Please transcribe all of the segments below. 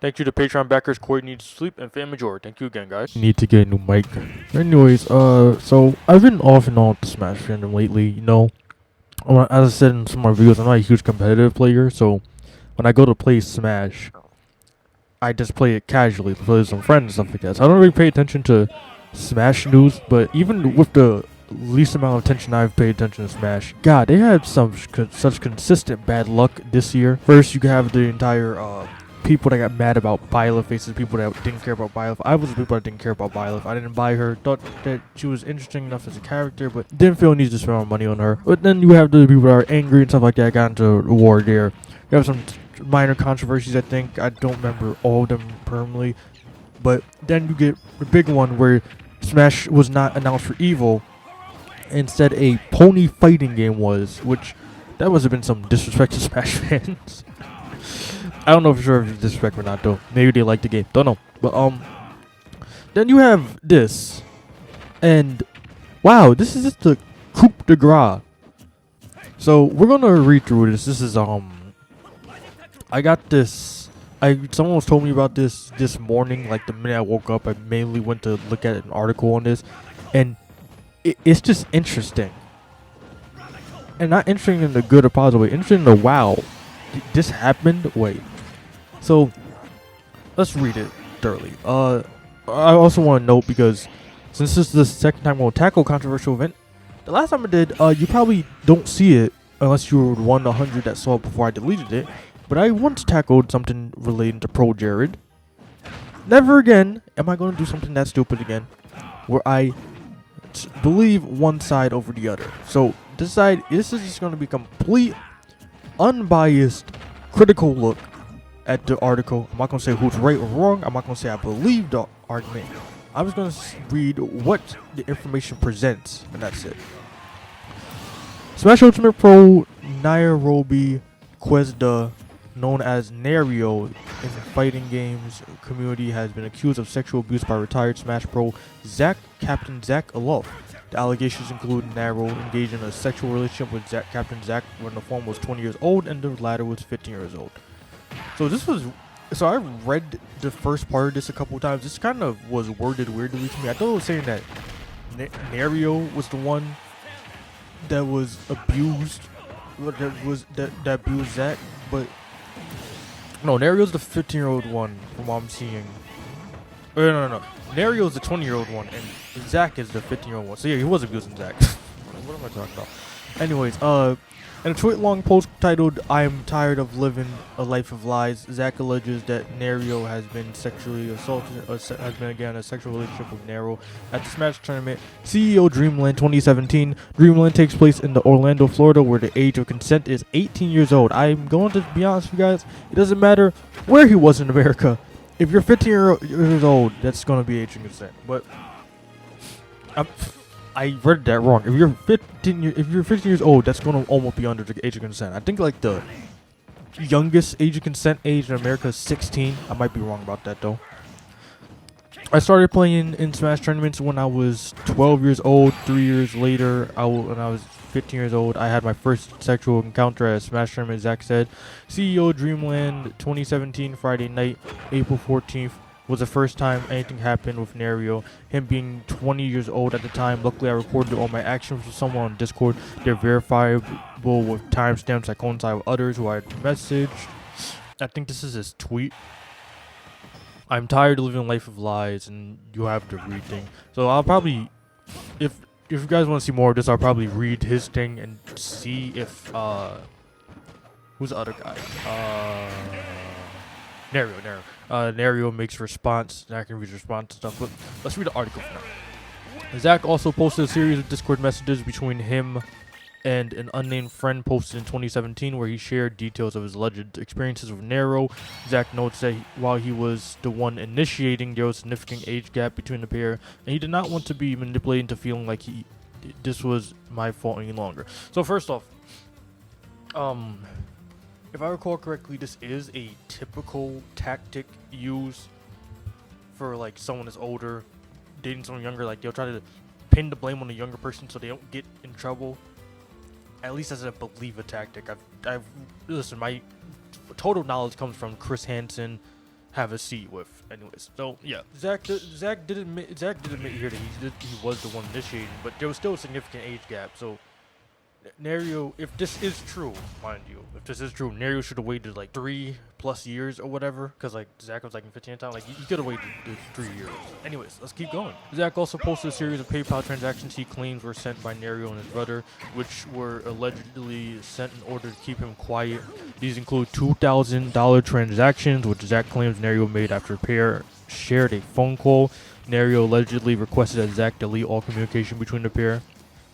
Thank you to Patreon backers Corey Needs Sleep and Fan Major. Thank you again, guys. Need to get a new mic. Anyways, so I've been off and on with the Smash fandom lately. You know, as I said in some of my videos, I'm not a huge competitive player, so when I go to play Smash, I just play it casually to play with some friends and stuff like that. So I don't really pay attention to Smash news, but even with the least amount of attention I've paid attention to Smash, God, they had such consistent bad luck this year. First, you have the entire people that got mad about Byleth faces, people that didn't care about Byleth. I was the people that didn't care about Byleth. I didn't buy her, thought that she was interesting enough as a character, but didn't feel need to spend more money on her. But then you have the people that are angry and stuff like that, got into war there. You have some minor controversies, I think. I don't remember all of them permanently. But then you get the big one where Smash was not announced for Evo. Instead, a pony fighting game was, which that must have been some disrespect to Smash fans. I don't know for sure if it's disrespect or not, though. Maybe they like the game. Don't know. But, then you have this. And, wow, this is just the coup de grace. So, we're going to read through this. This is, I got this. Someone was told me about this morning. Like, the minute I woke up, I mainly went to look at an article on this. And it's just interesting. And not interesting in the good or positive way. Interesting in the wow. This happened? Wait. So, let's read it thoroughly. I also want to note, because since this is the second time we'll tackle a controversial event, the last time I did, you probably don't see it unless you were one of the 100 that saw it before I deleted it. But I once tackled something relating to Pro Jared. Never again am I going to do something that stupid again, where I believe one side over the other. So, this is just going to be complete, unbiased, critical look at the article. I'm not going to say who's right or wrong. I'm not going to say I believe the argument. I'm just going to read what the information presents, and that's it. Smash Ultimate Pro Nairobi Quezda, known as Nairo in the fighting games community, has been accused of sexual abuse by retired Smash Pro CaptainZack alone. The allegations include Nairo engaged in a sexual relationship with CaptainZack when the former was 20 years old and the latter was 15 years old. So I read the first part of this a couple times. This kind of was worded weirdly to me. I thought it was saying that Nairo was the one that was abused, that abused Zack, but no, Nario's the 15-year-old one from what I'm seeing. No. Nario's the 20-year-old one, and Zack is the 15-year-old one. So yeah, he was abusing Zack. What am I talking about? Anyways, in a tweet-long post titled "I'm tired of living a life of lies," Zack alleges that Nairo has been sexually assaulted, has been again in a sexual relationship with Nairo at the Smash tournament CEO Dreamland 2017. Dreamland takes place in Orlando, Florida, where the age of consent is 18 years old. I'm going to be honest with you guys, it doesn't matter where he was in America. If you're 15 years old, that's going to be age of consent. But I read that wrong. If you're 15 years old, that's going to almost be under the age of consent. I think like the youngest age of consent age in America is 16. I might be wrong about that though. I started playing in Smash tournaments when I was 12 years old. 3 years later, when I was 15 years old, I had my first sexual encounter at a Smash tournament, Zack said. CEO Dreamland 2017 Friday night, April 14th. Was the first time anything happened with Nairo. Him being 20 years old at the time. Luckily, I recorded all my actions with someone on Discord. They're verifiable with timestamps that coincide with others who I messaged. I think this is his tweet. I'm tired of living a life of lies, and you have to read thing. So I'll probably, if you guys want to see more of this, I'll probably read his thing and see if who's the other guy? Nairo. Nairo makes response. I can read his response and stuff, but let's read the article for now. Zack also posted a series of Discord messages between him and an unnamed friend posted in 2017 where he shared details of his alleged experiences with Nairo. Zack notes that while he was the one initiating, there was a significant age gap between the pair, and he did not want to be manipulated into feeling like this was my fault any longer. So first off, if I recall correctly, this is a typical tactic used for like someone that's older dating someone younger. Like they'll try to pin the blame on the younger person so they don't get in trouble. At least as I believe a tactic. Listen, my total knowledge comes from Chris Hansen have a seat with. Anyways, so yeah, Zach did admit here that he was the one initiating, but there was still a significant age gap. So Nairo, if this is true, mind you, if this is true, Nairo should have waited like 3+ years or whatever, because like Zach was like in 15 time, like he could have waited 3 years. Anyways, let's keep going. Zach also posted a series of PayPal transactions he claims were sent by Nairo and his brother, which were allegedly sent in order to keep him quiet. These include $2,000 transactions, which Zach claims Nairo made after a pair shared a phone call. Nairo allegedly requested that Zach delete all communication between the pair.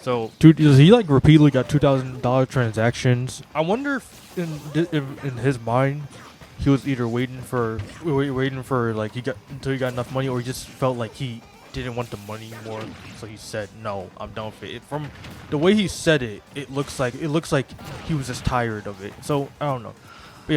So, he like repeatedly got $2,000 transactions. I wonder if in his mind, he was either waiting for like until he got enough money, or he just felt like he didn't want the money anymore. So he said, "No, I'm done with it." From the way he said it, it looks like he was just tired of it. So I don't know. But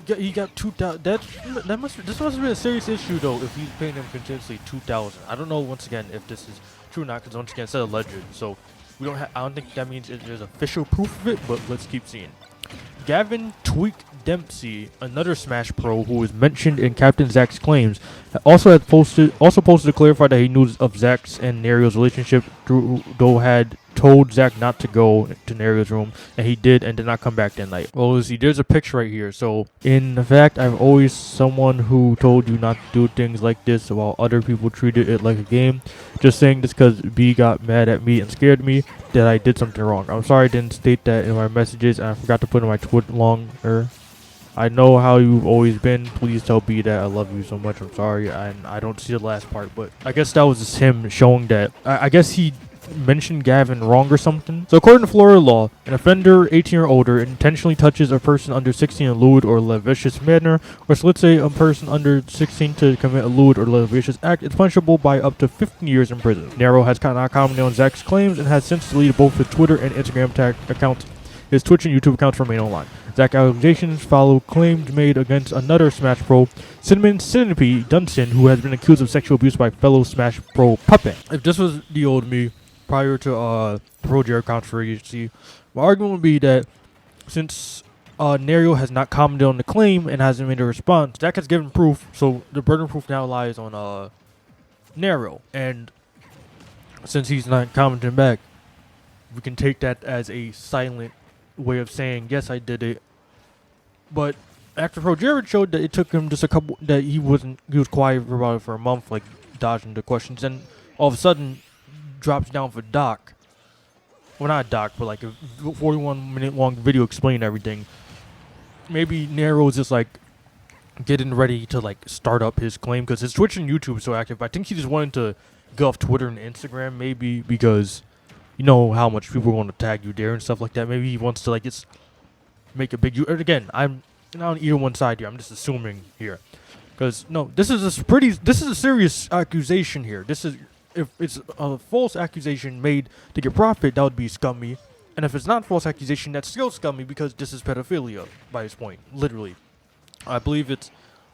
yeah, he got 2,000. This must have been a serious issue though. If he's paying him continuously 2,000, I don't know once again if this is true or not, because once again, it said alleged, so we don't. I don't think that means there's official proof of it. But let's keep seeing. Gavin Tweak Dempsey, another Smash Pro who was mentioned in CaptainZack's claims, also posted to clarify that he knew of Zach's and Nairo's relationship, though had told Zach not to go to Nairo's room, and he did and did not come back that night. Well, see, there's a picture right here. So, in fact, I'm always someone who told you not to do things like this while other people treated it like a game. Just saying this because B got mad at me and scared me that I did something wrong. I'm sorry I didn't state that in my messages, and I forgot to put in my tweet longer. I know how you've always been. Please tell B that I love you so much. I'm sorry, and I don't see the last part, but I guess that was just him showing that. I guess he mentioned Gavin wrong or something. So according to Florida law, an offender 18 or older intentionally touches a person under 16 in a lewd or lascivious manner, or so let's say a person under 16 to commit a lewd or lascivious act, is punishable by up to 15 years in prison. Nairo has not commented on Zach's claims and has since deleted both his Twitter and Instagram accounts. His Twitch and YouTube accounts remain online. Zach allegations follow claims made against another Smash Pro, Cinnamon Centipede Dunson, who has been accused of sexual abuse by fellow Smash Pro Puppet. If this was the old me, prior to Pro Jared controversy, my argument would be that since Nairo has not commented on the claim and hasn't made a response, Zach has given proof, so the burden of proof now lies on Nairo. And since he's not commenting back, we can take that as a silent way of saying, yes, I did it. But after Pro Jared showed that it took him just that he was quiet about it for a month, like dodging the questions, and all of a sudden drops down for Doc. Well, not Doc, but like a 41-minute long video explaining everything. Maybe Nairo's just like getting ready to like start up his claim, because his Twitch and YouTube is so active. I think he just wanted to go off Twitter and Instagram, maybe because you know how much people are going to tag you there and stuff like that. Maybe he wants to like just make a big. And again, I'm not on either one side here. I'm just assuming here, because no, this is a serious accusation here. If it's a false accusation made to get profit, that would be scummy. And if it's not false accusation, that's still scummy, because this is pedophilia by this point. Literally, I believe it's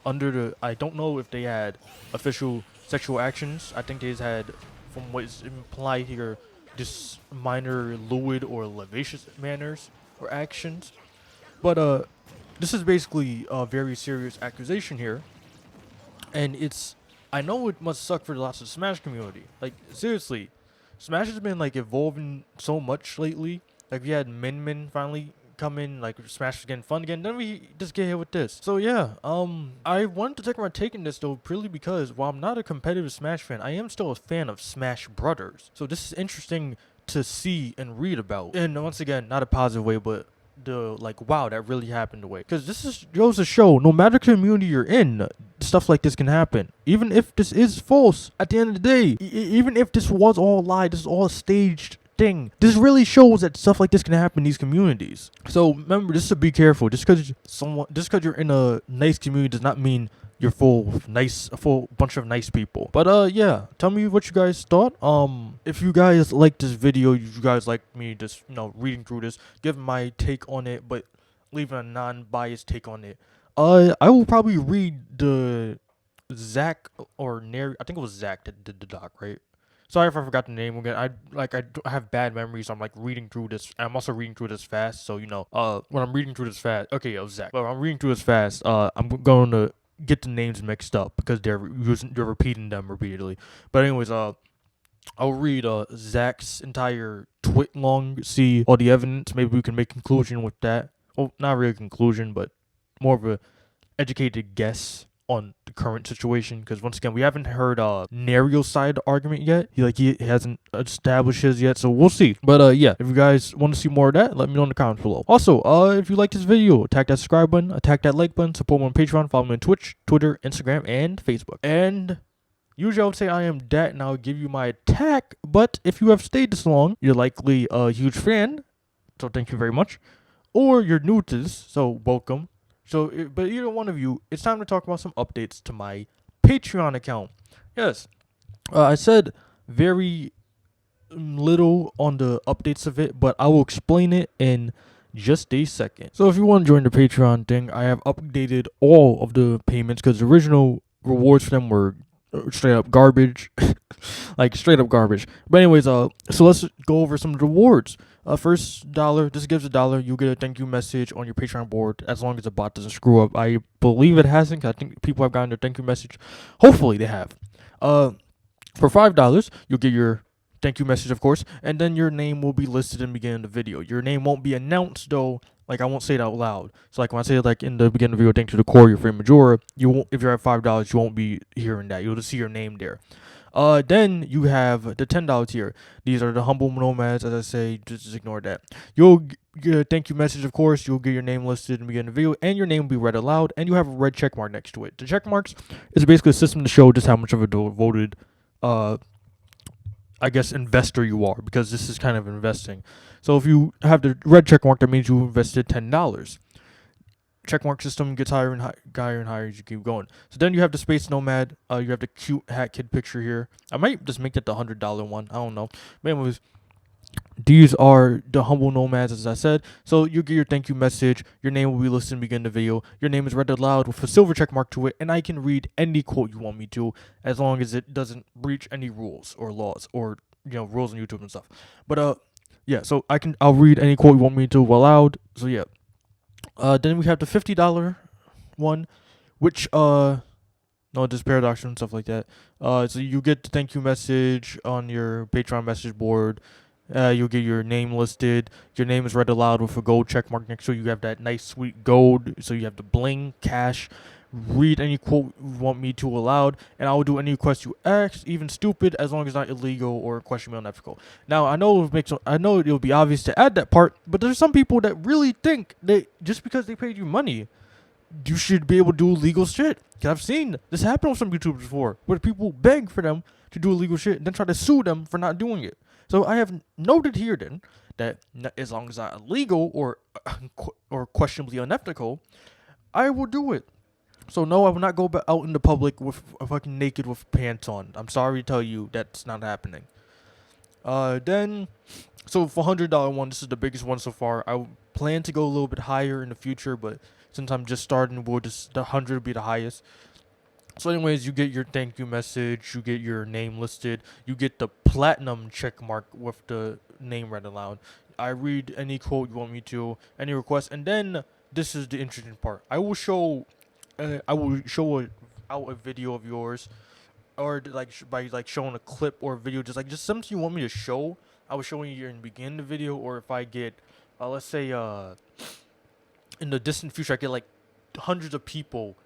under the. I don't know if they had official sexual actions. I think they had, from what is implied here, just minor lewd or lascivious manners or actions. But this is basically a very serious accusation here, and I know it must suck for lots of Smash community. Like seriously, Smash has been like evolving so much lately. Like we had Min finally come in, like Smash is getting fun again. Then we just get hit with this. So yeah, I wanted to take my take in this though, purely because while I'm not a competitive Smash fan, I am still a fan of Smash Brothers. So this is interesting to see and read about. And once again, not a positive way, but the like, wow, that really happened away. Because this goes to show, no matter community you're in, stuff like this can happen. Even if this is false, at the end of the day, even if this was all a lie, this is all a staged thing, this really shows that stuff like this can happen in these communities. So remember, just to be careful. Just because you're in a nice community does not mean you're a full bunch of nice people. But yeah, tell me what you guys thought. If you guys like this video, you guys like me just reading through this, giving my take on it, but leaving a non-biased take on it. I will probably read the Zach or Nairo. I think it was Zach that did the doc, right? Sorry if I forgot the name again. I have bad memories. So I'm like reading through this. I'm also reading through this fast. So when I'm reading through this fast, okay, it was Zach. But when I'm reading through this fast, I'm going to get the names mixed up because they're repeating them repeatedly. But anyways, I'll read Zach's entire tweet long, see all the evidence. Maybe we can make conclusion with that. Well, not really a conclusion, but more of a educated guess on the current situation. Because once again, we haven't heard Nairo's side of the argument yet. He hasn't established his yet, so we'll see. But yeah, if you guys want to see more of that, let me know in the comments below. Also, if you like this video, attack that subscribe button, attack that like button, support me on Patreon, follow me on Twitch, Twitter, Instagram, and Facebook. And usually I would say I am dat and I'll give you my attack, but if you have stayed this long, you're likely a huge fan, so thank you very much. Or you're new to this, so welcome. So, but either one of you, it's time to talk about some updates to my Patreon account. Yes, I said very little on the updates of it, but I will explain it in just a second. So if you want to join the Patreon thing, I have updated all of the payments because the original rewards for them were straight up garbage. Like straight up garbage. But anyways, so let's go over some of the rewards. First $1, this gives $1. You get a thank you message on your Patreon board as long as the bot doesn't screw up. I believe it hasn't. I think people have gotten their thank you message. Hopefully they have. For $5, you'll get your thank you message, of course, and then your name will be listed in the beginning of the video. Your name won't be announced though. Like I won't say it out loud. So like when I say like in the beginning of the video, thank you to the core, your frame majora, you won't. If you're at $5, you won't be hearing that. You'll just see your name there. Then you have the $10 tier. These are the humble nomads, as I say. Just ignore that. You'll get a thank you message, of course. You'll get your name listed in the beginning of the video, and your name will be read aloud. And you have a red check mark next to it. The check marks is basically a system to show just how much of a devoted, I guess, investor you are, because this is kind of investing. So if you have the red check mark, that means you invested $10. Checkmark system gets higher and higher as you keep going. So then you have the Space Nomad. You have the cute hat kid picture here. I might just make that the $100 one. I don't know. But anyways, these are the humble nomads, as I said. So you get your thank you message. Your name will be listed in the beginning of the video. Your name is read aloud with a silver check mark to it, and I can read any quote you want me to, as long as it doesn't breach any rules or laws or rules on YouTube and stuff. But yeah. So I'll read any quote you want me to aloud. So yeah. Then we have the $50 one, which no, just paradox and stuff like that. So you get the thank you message on your Patreon message board. You'll get your name listed. Your name is read aloud with a gold check mark next to it. You have that nice sweet gold. So you have the bling, cash. Read any quote you want me to aloud, and I will do any request you ask, even stupid, as long as not illegal or questionably unethical. Now I know it'll be obvious to add that part, but there's some people that really think that just because they paid you money, you should be able to do illegal shit. Cause I've seen this happen on some YouTubers before, where people beg for them to do illegal shit and then try to sue them for not doing it. So I have noted here then that as long as not illegal or questionably unethical, I will do it. So no, I will not go out in the public with fucking naked with pants on. I'm sorry to tell you that's not happening. Then, so for $100 one, this is the biggest one so far. I plan to go a little bit higher in the future, but since I'm just starting, the 100 will be the highest. So anyways, you get your thank you message, you get your name listed, you get the platinum check mark with the name read aloud. I read any quote you want me to, any request, and then this is the interesting part. I will show out a video of yours, or by showing a clip or a video, just something you want me to show. I was showing you in the beginning of the video, or if I get, let's say, in the distant future, I get like hundreds of people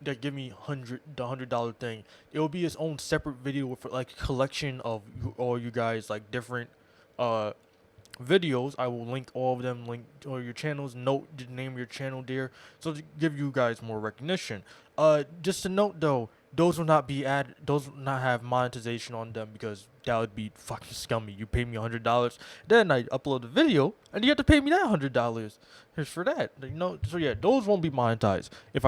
that give me the $100 thing. It will be its own separate video with like a collection of all you guys like different videos. I will link all of them, link all your channels, note the name of your channel there, so to give you guys more recognition. Just to note though, those will not have monetization on them, because that would be fucking scummy. You pay me $100, then I upload the video, and you have to pay me that $100 for that. So yeah, those won't be monetized if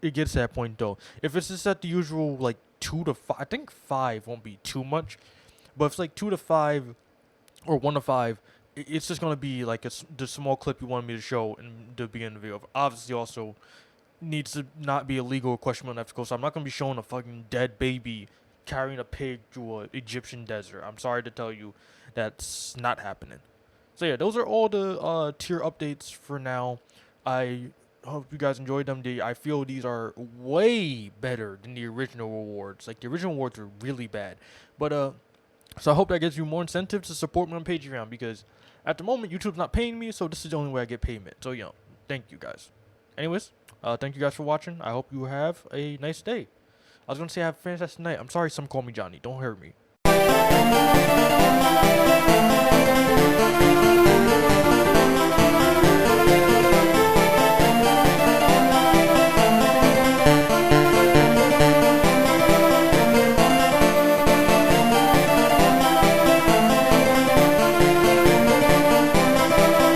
it gets to that point though. If it's just at the usual like 2 to 5, I think 5 won't be too much, but if it's like 2 to 5 or 1 to 5, it's just gonna be like the small clip you wanted me to show in the beginning of the video. Obviously, also needs to not be illegal or questionable unethical. So I'm not gonna be showing a fucking dead baby carrying a pig through an Egyptian desert. I'm sorry to tell you, that's not happening. So yeah, those are all the tier updates for now. I hope you guys enjoyed them. I feel these are way better than the original rewards. Like the original rewards were really bad, but so I hope that gives you more incentive to support me on Patreon, because at the moment YouTube's not paying me, so this is the only way I get payment. So thank you guys. Anyways, thank you guys for watching. I hope you have a nice day. I was gonna say have a fantastic night. I'm sorry some call me Johnny. Don't hurt me.